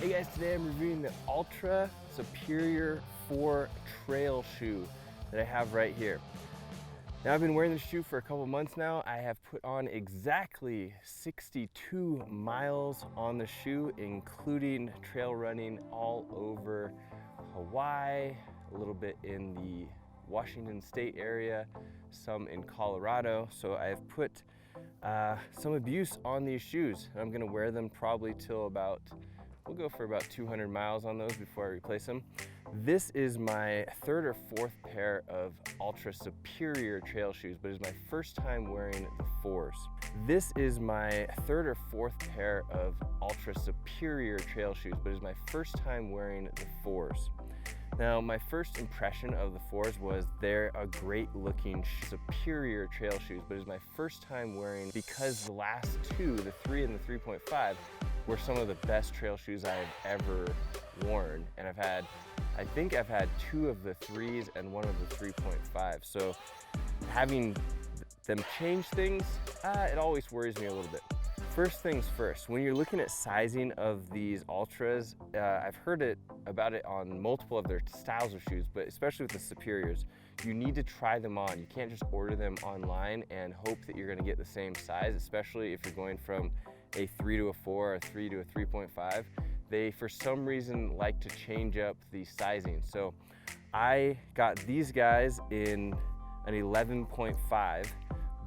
Hey guys, today I'm reviewing the Altra Superior 4 trail shoe that I have right here. Now I've been wearing this shoe for a couple months now. I have put on exactly 62 miles on the shoe, including trail running all over Hawaii, a little bit in the Washington State area, some in Colorado. So I have put some abuse on these shoes. I'm gonna wear them probably till about, we'll go for about 200 miles on those before I replace them. This is my third or fourth pair of Altra Superior trail shoes, but it's my first time wearing the 4s. This is my third or fourth pair of Altra Superior trail shoes, but it's my first time wearing the 4s. Now, my first impression of the 4s was they're a great looking Superior trail shoes, but it's my first time wearing, because the last two, the 3 and the 3.5, were some of the best trail shoes I have ever worn. And I think I've had 2 of the 3s and 1 of the 3.5. So having them change things, it always worries me a little bit. First things first, when you're looking at sizing of these Ultras, I've heard about it on multiple of their styles of shoes, but especially with the Superiors, you need to try them on. You can't just order them online and hope that you're gonna get the same size, especially if you're going from a 3 to a 4, or a 3 to a 3.5. They, for some reason, like to change up the sizing. So I got these guys in an 11.5,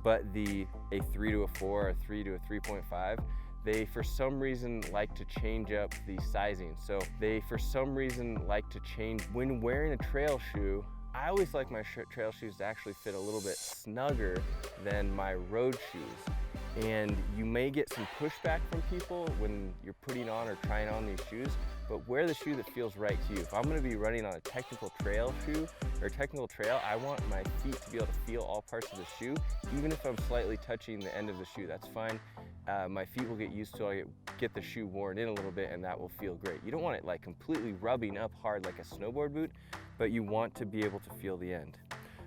but a 3 to a 4, or a 3 to a 3.5, they for some reason like to change up the sizing. So they for some reason like to change. When wearing a trail shoe, I always like my trail shoes to actually fit a little bit snugger than my road shoes. And you may get some pushback from people when you're putting on or trying on these shoes, but wear the shoe that feels right to you. If I'm gonna be running on a technical trail shoe or technical trail, I want my feet to be able to feel all parts of the shoe, even if I'm slightly touching the end of the shoe, that's fine. My feet will get used to it, I'll get the shoe worn in a little bit, and that will feel great. You don't want it like completely rubbing up hard like a snowboard boot, but you want to be able to feel the end.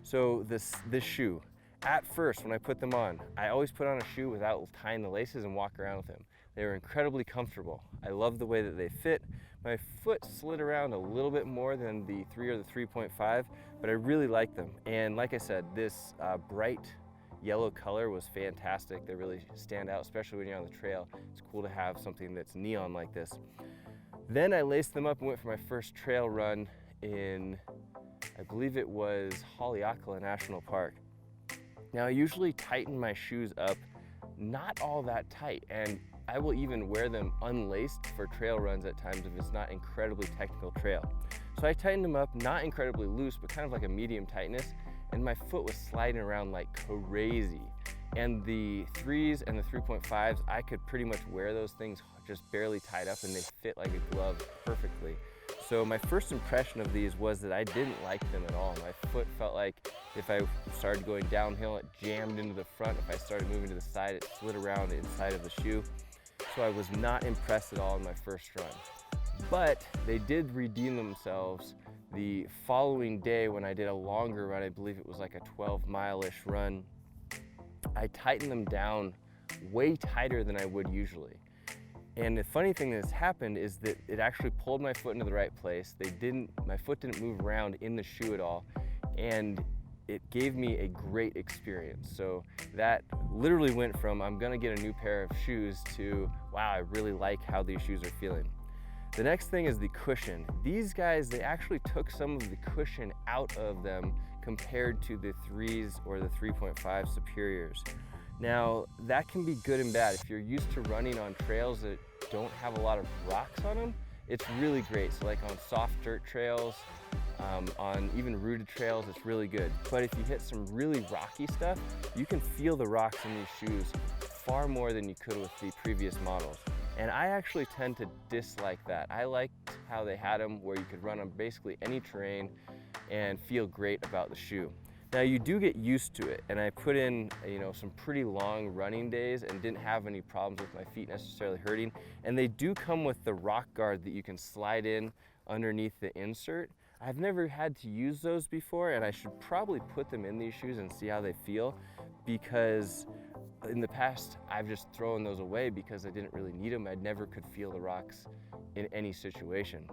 So this shoe, at first, when I put them on, I always put on a shoe without tying the laces and walk around with them. They were incredibly comfortable. I love the way that they fit. My foot slid around a little bit more than the 3 or the 3.5, but I really like them. And like I said, this bright yellow color was fantastic. They really stand out, especially when you're on the trail. It's cool to have something that's neon like this. Then I laced them up and went for my first trail run in, I believe it was Haleakala National Park. Now I usually tighten my shoes up not all that tight, and I will even wear them unlaced for trail runs at times if it's not incredibly technical trail. So I tightened them up, not incredibly loose, but kind of like a medium tightness, and my foot was sliding around like crazy. And the 3s and the 3.5s, I could pretty much wear those things just barely tied up and they fit like a glove perfectly. So my first impression of these was that I didn't like them at all. My foot felt like if I started going downhill, it jammed into the front. If I started moving to the side, it slid around inside of the shoe. So I was not impressed at all in my first run. But they did redeem themselves the following day when I did a longer run. I believe it was like a 12-mile-ish run. I tightened them down way tighter than I would usually. And the funny thing that's happened is that it actually pulled my foot into the right place. My foot didn't move around in the shoe at all. And it gave me a great experience. So that literally went from, I'm gonna get a new pair of shoes, to, wow, I really like how these shoes are feeling. The next thing is the cushion. These guys, they actually took some of the cushion out of them compared to the 3s or the 3.5 Superiors. Now, that can be good and bad. If you're used to running on trails that don't have a lot of rocks on them, it's really great. So like on soft dirt trails, on even rooted trails, it's really good. But if you hit some really rocky stuff, you can feel the rocks in these shoes far more than you could with the previous models. And I actually tend to dislike that. I liked how they had them where you could run on basically any terrain and feel great about the shoe. Now you do get used to it, and I put in some pretty long running days and didn't have any problems with my feet necessarily hurting. And they do come with the rock guard that you can slide in underneath the insert. I've never had to use those before, and I should probably put them in these shoes and see how they feel, because in the past, I've just thrown those away because I didn't really need them. I never could feel the rocks in any situation.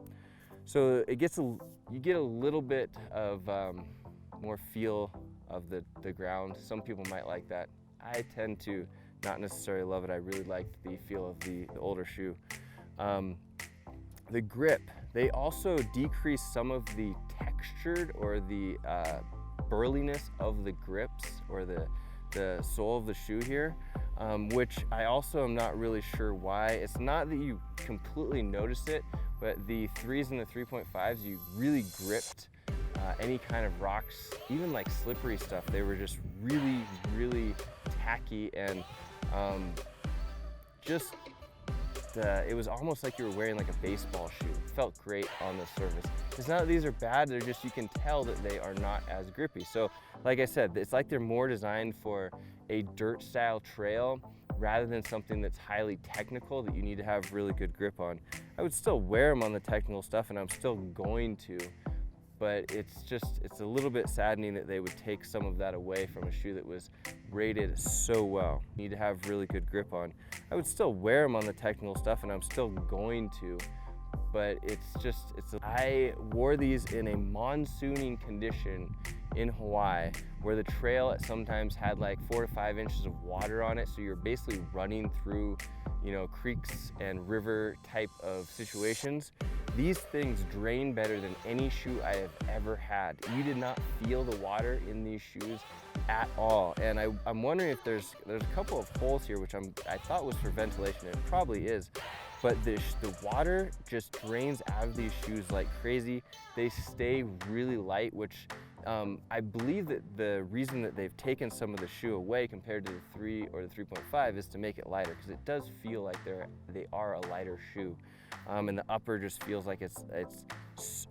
So it gets you get a little bit of more feel of the ground. Some people might like that. I tend to not necessarily love it. I really liked the feel of the older shoe. The grip, they also decrease some of the textured or the burliness of the grips or the sole of the shoe here, which I also am not really sure why. It's not that you completely notice it, but the 3s and the 3.5s, you really gripped any kind of rocks, even like slippery stuff. They were just really, really tacky, and it was almost like you were wearing like a baseball shoe. It felt great on the surface. It's not that these are bad, they're just, you can tell that they are not as grippy. So like I said, it's like they're more designed for a dirt style trail rather than something that's highly technical that you need to have really good grip on. I would still wear them on the technical stuff, and I'm still going to, but it's a little bit saddening that they would take some of that away from a shoe that was rated so well. You need to have really good grip on. I would still wear them on the technical stuff, and I'm still going to, but I wore these in a monsooning condition in Hawaii, where the trail sometimes had like 4 to 5 inches of water on it, so you're basically running through, you know, creeks and river type of situations. These things drain better than any shoe I have ever had. You did not feel the water in these shoes at all. And I'm wondering if there's a couple of holes here, which I thought was for ventilation. It probably is. But the water just drains out of these shoes like crazy. They stay really light, which I believe that the reason that they've taken some of the shoe away compared to the 3 or the 3.5 is to make it lighter, because it does feel like they are a lighter shoe. And the upper just feels like it's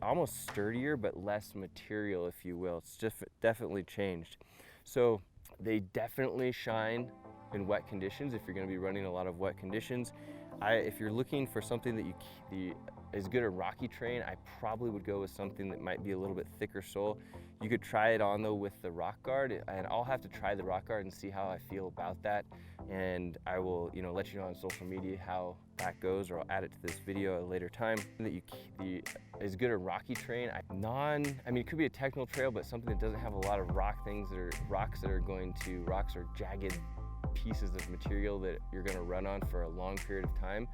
almost sturdier, but less material, if you will. It's just definitely changed. So they definitely shine in wet conditions if you're going to be running a lot of wet conditions. If you're looking for something that is good at rocky terrain, I probably would go with something that might be a little bit thicker sole. You could try it on though with the rock guard, and I'll have to try the rock guard and see how I feel about that. And I will, let you know on social media how that goes, or I'll add it to this video at a later time. That is good at rocky terrain. It could be a technical trail, but something that doesn't have a lot of rocks or jagged pieces of material that you're going to run on for a long period of time,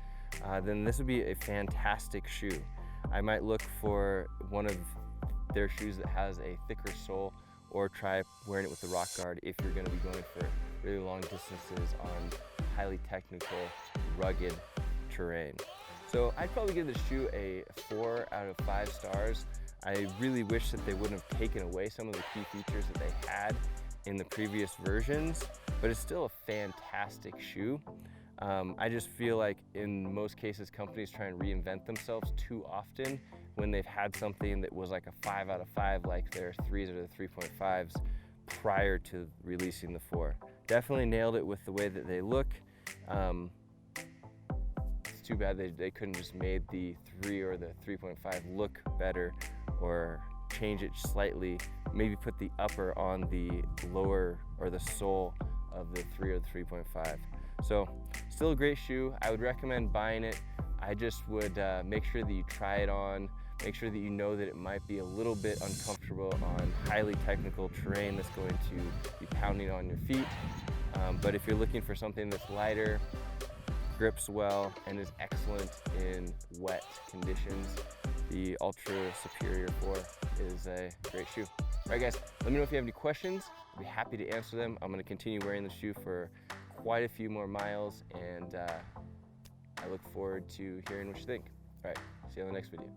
then this would be a fantastic shoe. I might look for one of their shoes that has a thicker sole, or try wearing it with the rock guard if you're going to be going for really long distances on highly technical, rugged terrain. So I'd probably give this shoe a 4 out of 5 stars. I really wish that they wouldn't have taken away some of the key features that they had in the previous versions, but it's still a fantastic shoe. I just feel like in most cases companies try and reinvent themselves too often when they've had something that was like a 5 out of 5, like their 3s or the 3.5s prior to releasing the 4. Definitely nailed it with the way that they look. It's too bad they couldn't just made the 3 or the 3.5 look better, or change it slightly, maybe put the upper on the lower or the sole of the 3 or the 3.5. So still a great shoe. I would recommend buying it. I just would make sure that you try it on, make sure that you know that it might be a little bit uncomfortable on highly technical terrain that's going to be pounding on your feet. But if you're looking for something that's lighter, grips well, and is excellent in wet conditions, the Altra Superior 4 is a great shoe. All right guys, let me know if you have any questions. I'll be happy to answer them. I'm gonna continue wearing the shoe for quite a few more miles, and I look forward to hearing what you think. All right, see you on the next video.